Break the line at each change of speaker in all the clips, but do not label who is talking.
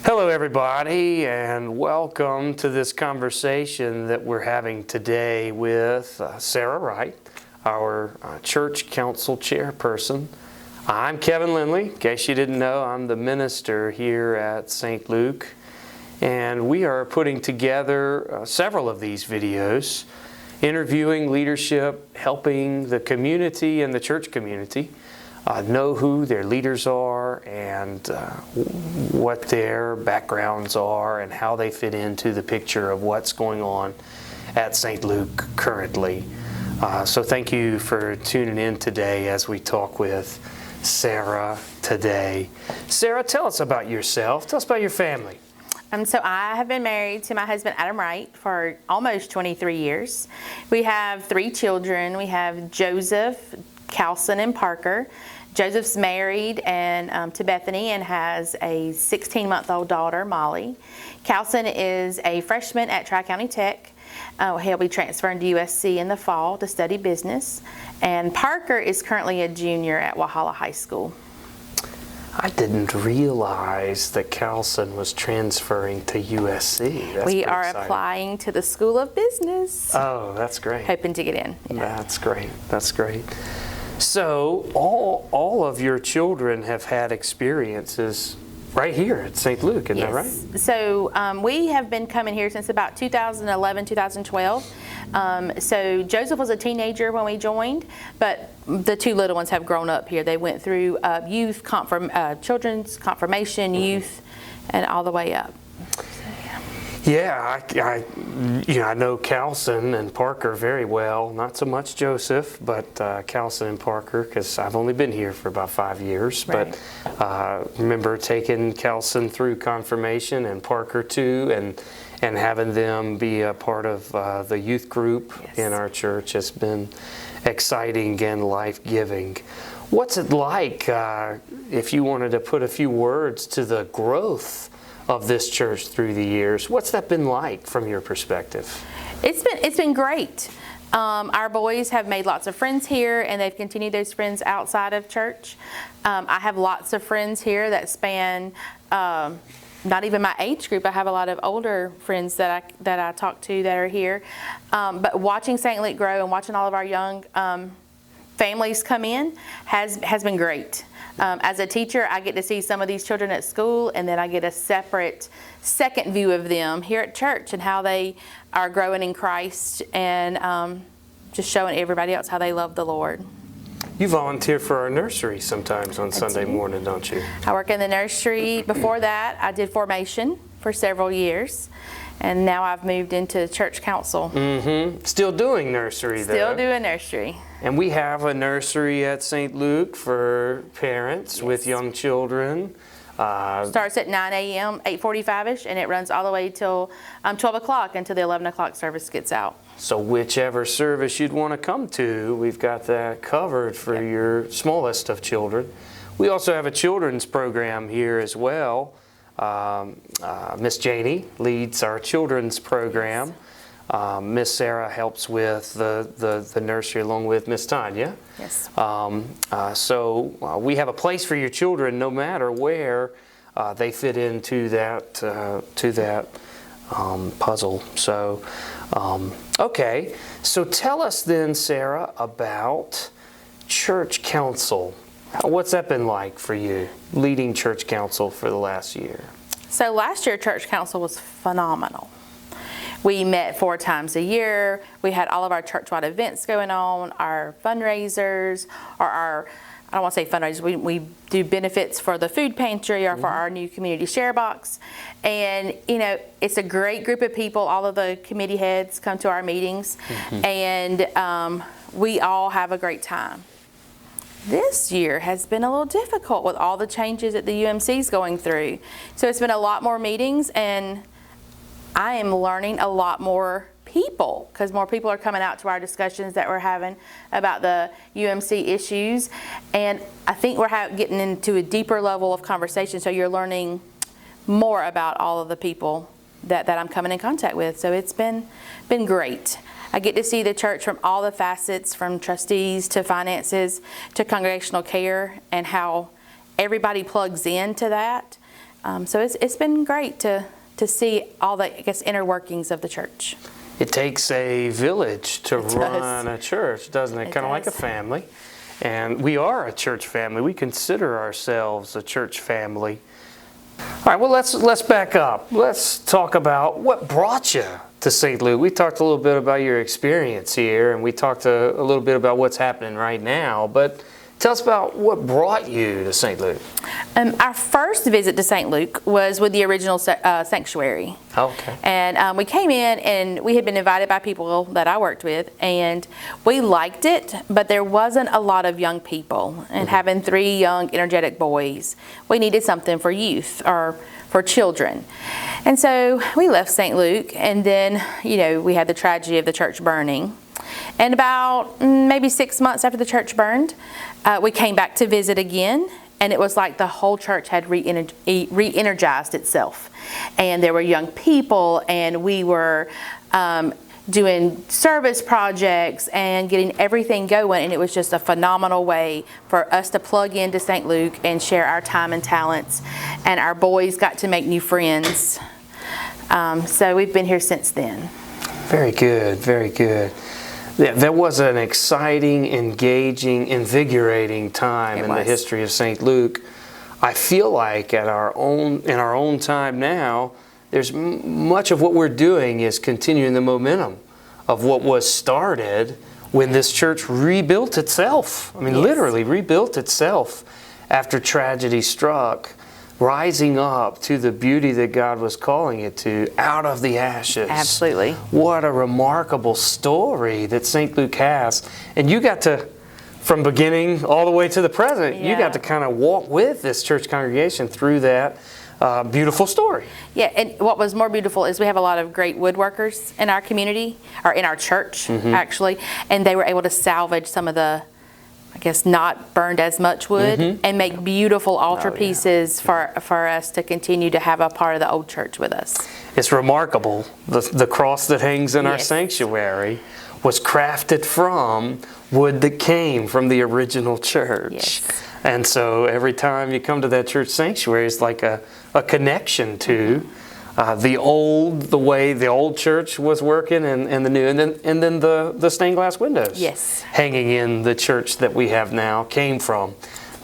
Hello everybody, and welcome to this conversation that we're having today with Sara Wright, our church council chairperson. I'm Kevin Lindley. In case you didn't know, I'm the minister here at St. Luke, and we are putting together several of these videos, interviewing leadership, helping the community and the church community know who their leaders are and what their backgrounds are and how they fit into the picture of what's going on at St. Luke currently. So thank you for tuning in today as we talk with Sara today. Sara, tell us about yourself. Tell us about your family.
So I have been married to my husband, Adam Wright, for almost 23 years. We have 3 children. We have Joseph, Calson, and Parker. Joseph's married to Bethany and has a 16-month-old daughter, Molly. Calson is a freshman at Tri-County Tech. He'll be transferring to USC in the fall to study business. And Parker is currently a junior at Walhalla High School.
I didn't realize that Calson was transferring to USC.
We are applying to the School of Business.
Oh, that's great.
Hoping to get in.
Yeah. That's great. That's great. So all of your children have had experiences right here at St. Luke, isn't that right?
So we have been coming here since about 2011, 2012. So Joseph was a teenager when we joined, but the 2 little ones have grown up here. They went through children's confirmation, youth, and all the way up.
Yeah, I know Calson and Parker very well. Not so much Joseph, but Calson and Parker, because I've only been here for about 5 years. Right. But remember taking Calson through confirmation and Parker too, and having them be a part of the youth group in our church has been exciting and life-giving. What's it like, if you wanted to put a few words to the growth of this church through the years? What's that been like from your perspective?
It's been great. Our boys have made lots of friends here, and they've continued those friends outside of church. I have lots of friends here that span not even my age group. I have a lot of older friends that I talk to that are here. But watching St. Luke grow and watching all of our young families come in has been great. As a teacher, I get to see some of these children at school, and then I get a separate second view of them here at church and how they are growing in Christ and just showing everybody else how they love the Lord.
You volunteer for our nursery sometimes on Sunday morning, don't you?
I work in the nursery. Before that, I did formation for several years. And now I've moved into church council. Mm-hmm.
Still doing nursery, though.
Still doing nursery.
And we have a nursery at St. Luke for parents with young children.
Starts at 9 a.m., 8:45-ish, and it runs all the way till 12 o'clock until the 11 o'clock service gets out.
So whichever service you'd want to come to, we've got that covered for your smallest of children. We also have a children's program here as well. Miss Janie leads our children's program. Miss Sara helps with the nursery along with Miss Tanya.
Yes.
So we have a place for your children no matter where they fit into that puzzle. So okay. So tell us then, Sara, about church council. What's that been like for you, leading church council for the last year?
So last year, church council was phenomenal. We met 4 times a year. We had all of our church-wide events going on, our fundraisers, or I don't want to say fundraisers, we do benefits for the food pantry or for our new community share box. And, it's a great group of people. All of the committee heads come to our meetings, and we all have a great time. This year has been a little difficult with all the changes that the UMC is going through. So it's been a lot more meetings, and I am learning a lot more people because more people are coming out to our discussions that we're having about the UMC issues. And I think we're getting into a deeper level of conversation, so you're learning more about all of the people that I'm coming in contact with. So it's been great. I get to see the church from all the facets, from trustees to finances to congregational care, and how everybody plugs into that. So it's been great to see all the, I guess, inner workings of the church.
It takes a village to run a church, doesn't it? Kind of like a family. And we are a church family. We consider ourselves a church family. All right, well, let's back up. Let's talk about what brought you to St. Luke. We talked a little bit about your experience here, and we talked a little bit about what's happening right now. But tell us about what brought you to St. Luke.
Our first visit to St. Luke was with the original sanctuary.
Okay.
And we came in, and we had been invited by people that I worked with, and we liked it, but there wasn't a lot of young people. And having 3 young, energetic boys, we needed something for youth or for children. And so we left St. Luke, and then, we had the tragedy of the church burning. And about maybe 6 months after the church burned, we came back to visit again, and it was like the whole church had re-energized itself. And there were young people, and we were doing service projects and getting everything going, and it was just a phenomenal way for us to plug into St. Luke and share our time and talents, and our boys got to make new friends. So we've been here since then.
Very good, very good. Yeah, that was an exciting, engaging, invigorating time in the history of St. Luke. I feel like in our own time now, there's much of what we're doing is continuing the momentum of what was started when this church rebuilt itself. I mean, literally rebuilt itself after tragedy struck, rising up to the beauty that God was calling it to, out of the ashes.
Absolutely.
What a remarkable story that St. Luke has. And you got to, from beginning all the way to the present, you got to kind of walk with this church congregation through that beautiful story.
Yeah, and what was more beautiful is we have a lot of great woodworkers in our community, or in our church, actually, and they were able to salvage some of the, I guess, not burned as much wood and make beautiful altar pieces for us to continue to have a part of the old church with us.
It's remarkable. The cross that hangs in our sanctuary was crafted from wood that came from the original church. And so every time you come to that church sanctuary, it's like a connection to the way the old church was working and the new, and then the stained glass windows hanging in the church that we have now came from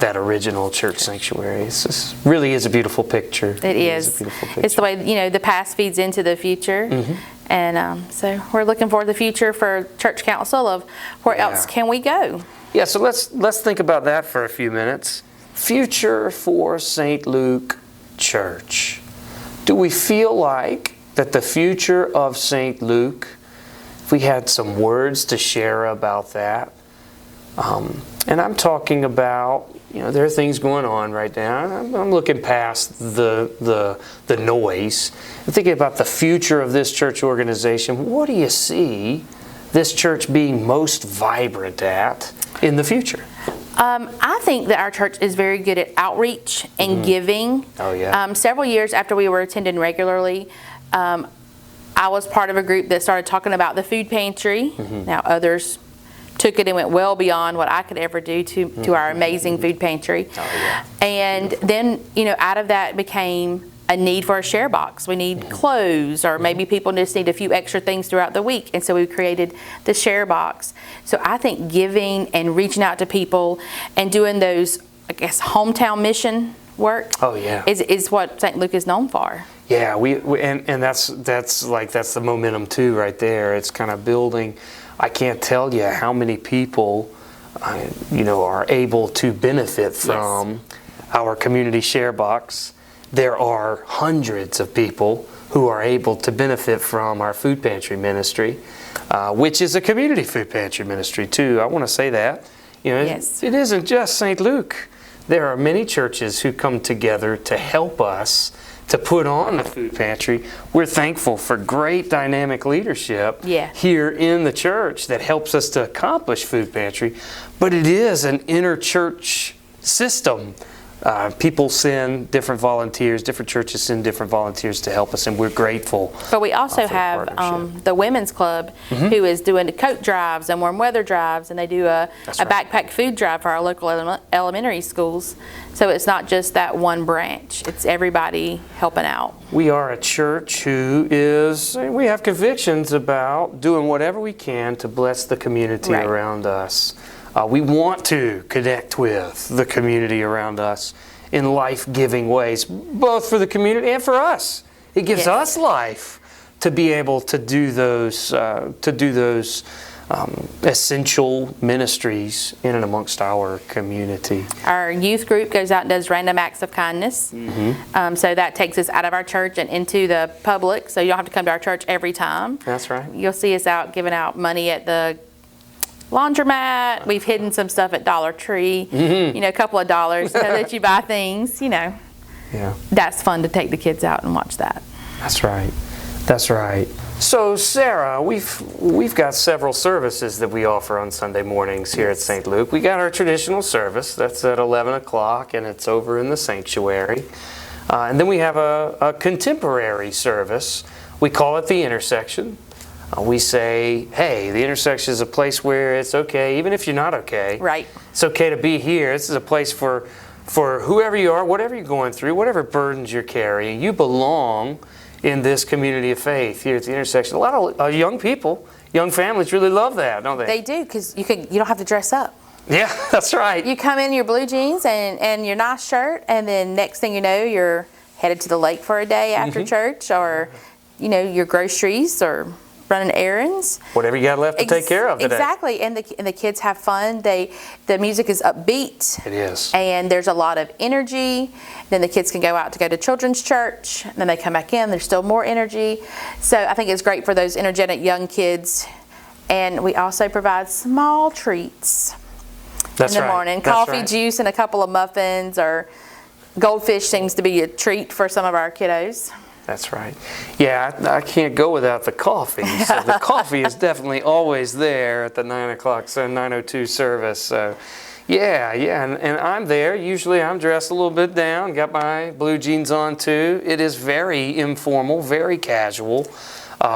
that original church sanctuary. This really is a beautiful picture.
It is.
A beautiful picture.
It's the way the past feeds into the future, and so we're looking for the future for Church Council of where else can we go.
Yeah. So let's think about that for a few minutes. Future for St. Luke Church. Do we feel like that the future of St. Luke, if we had some words to share about that, and I'm talking about, there are things going on right now. I'm looking past the noise and thinking about the future of this church organization. What do you see this church being most vibrant at in the future?
I think that our church is very good at outreach and giving.
Oh, yeah.
Several years after we were attending regularly, I was part of a group that started talking about the food pantry. Now others took it and went well beyond what I could ever do to our amazing food pantry.
Oh, yeah.
And then, out of that became a need for a share box. We need clothes, or maybe people just need a few extra things throughout the week. And so we created the share box. So I think giving and reaching out to people and doing those, I guess, hometown mission work is what St. Luke is known for. Yeah,
and that's the momentum too right there. It's kind of building. I can't tell you how many people are able to benefit from our community share box. There are hundreds of people who are able to benefit from our food pantry ministry, which is a community food pantry ministry too. I want to say that. It isn't just St. Luke. There are many churches who come together to help us to put on the food pantry. We're thankful for great dynamic leadership here in the church that helps us to accomplish food pantry, but it is an inter-church system people send different volunteers, different churches send different volunteers to help us, and we're grateful.
But we also
for the
have
partnership.
the Women's Club who is doing the coat drives and warm weather drives, and they do a
That's right.
backpack food drive for our local elementary schools. So it's not just that one branch, it's everybody helping out.
We are a church we have convictions about doing whatever we can to bless the community
Right.
around us. We want to connect with the community around us in life-giving ways, both for the community and for us. It gives
Yes.
us life to be able to do those essential ministries in and amongst our community.
Our youth group goes out and does random acts of kindness. So that takes us out of our church and into the public, so you don't have to come to our church every time.
That's right.
You'll see us out giving out money at the laundromat. We've hidden some stuff at Dollar Tree, a couple of dollars so that you buy things,
Yeah.
That's fun to take the kids out and watch that.
That's right. That's right. So, Sarah, we've got several services that we offer on Sunday mornings here at St. Luke. We got our traditional service. That's at 11 o'clock, and it's over in the sanctuary. And then we have a contemporary service. We call it the intersection. We say, hey, the intersection is a place where it's okay, even if you're not okay.
Right.
It's okay to be here. This is a place for whoever you are, whatever you're going through, whatever burdens you're carrying. You belong in this community of faith here at the intersection. A lot of young people, young families really love that, don't they?
They do, because you don't have to dress up.
Yeah, that's right.
You come in your blue jeans and your nice shirt, and then next thing you know, you're headed to the lake for a day after church, or your groceries, or running errands.
Whatever you got left to take care of today.
Exactly, and the kids have fun. The music is upbeat.
It is.
And there's a lot of energy. Then the kids can go to children's church. Then they come back in. There's still more energy. So I think it's great for those energetic young kids. And we also provide small treats
That's
in the
right.
morning.
That's
Coffee,
right.
juice, and a couple of muffins, or goldfish seems to be a treat for some of our kiddos.
That's right. Yeah, I can't go without the coffee. So the coffee is definitely always there at the 9 o'clock, so 9:02 service. So yeah, and I'm there. Usually I'm dressed a little bit down, got my blue jeans on too. It is very informal, very casual,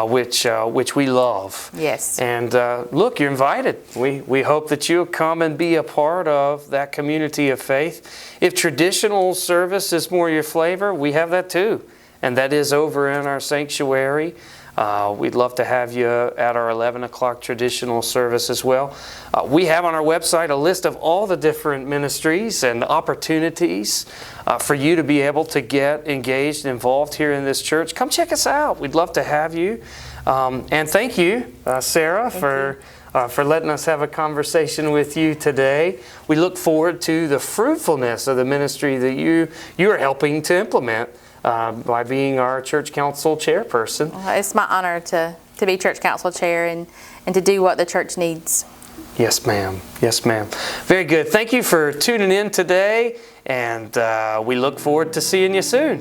which we love.
Yes.
And look, you're invited. We hope that you'll come and be a part of that community of faith. If traditional service is more your flavor, we have that too. And that is over in our sanctuary. We'd love to have you at our 11 o'clock traditional service as well. We have on our website a list of all the different ministries and opportunities for you to be able to get engaged and involved here in this church. Come check us out. We'd love to have you. And thank you, Sarah, for letting us have a conversation with you today. We look forward to the fruitfulness of the ministry that you are helping to implement by being our church council chairperson.
Well, it's my honor to be church council chair and to do what the church needs.
Yes, ma'am. Yes, ma'am. Very good. Thank you for tuning in today, and we look forward to seeing you soon.